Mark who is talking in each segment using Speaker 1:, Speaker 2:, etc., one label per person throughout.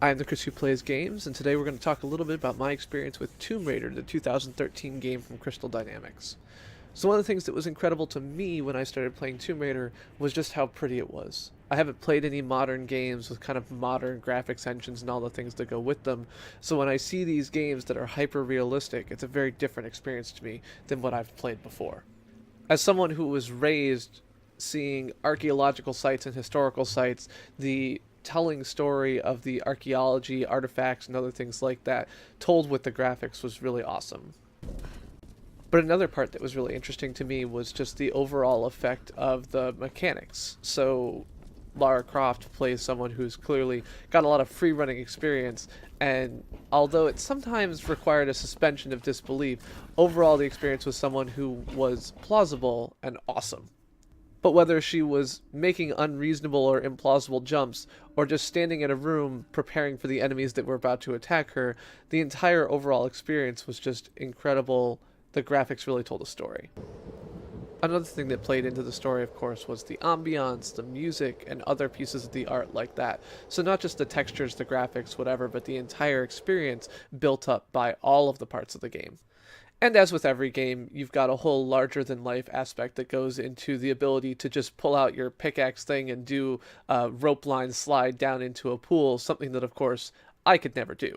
Speaker 1: I'm the Chris who plays games, and today we're going to talk a little bit about my experience with Tomb Raider, the 2013 game from Crystal Dynamics. So one of the things that was incredible to me when I started playing Tomb Raider was just how pretty it was. I haven't played any modern games with kind of modern graphics engines and all the things that go with them, so when I see these games that are hyper realistic, it's a very different experience to me than what I've played before. As someone who was raised seeing archaeological sites and historical sites, the telling story of the archaeology, artifacts, and other things like that told with the graphics was really awesome. But another part that was really interesting to me was just the overall effect of the mechanics. So Lara Croft plays someone who's clearly got a lot of free running experience, and although it sometimes required a suspension of disbelief, overall the experience was someone who was plausible and awesome. But whether she was making unreasonable or implausible jumps, or just standing in a room preparing for the enemies that were about to attack her, the entire overall experience was just incredible. The graphics really told a story. Another thing that played into the story, of course, was the ambiance, the music, and other pieces of the art like that. So not just the textures, the graphics, whatever, but the entire experience built up by all of the parts of the game. And as with every game, you've got a whole larger-than-life aspect that goes into the ability to just pull out your pickaxe thing and do a rope line slide down into a pool, something that, of course, I could never do.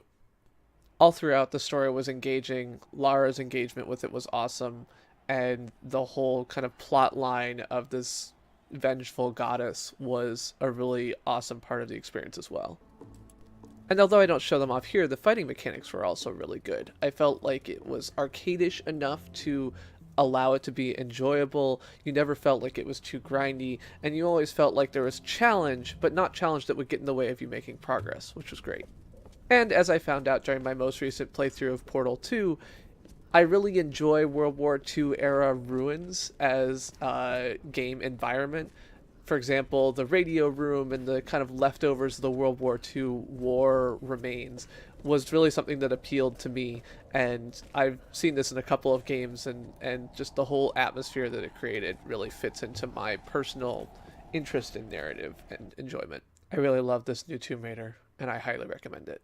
Speaker 1: All throughout, the story was engaging, Lara's engagement with it was awesome, and the whole kind of plot line of this vengeful goddess was a really awesome part of the experience as well. And although I don't show them off here, the fighting mechanics were also really good. I felt like it was arcade-ish enough to allow it to be enjoyable. You never felt like it was too grindy, and you always felt like there was challenge, but not challenge that would get in the way of you making progress, which was great. And as I found out during my most recent playthrough of Portal 2, I really enjoy World War II era ruins as a game environment. For example, the radio room and the kind of leftovers of the World War II war remains was really something that appealed to me, and I've seen this in a couple of games, and just the whole atmosphere that it created really fits into my personal interest in narrative and enjoyment. I really love this new Tomb Raider, and I highly recommend it.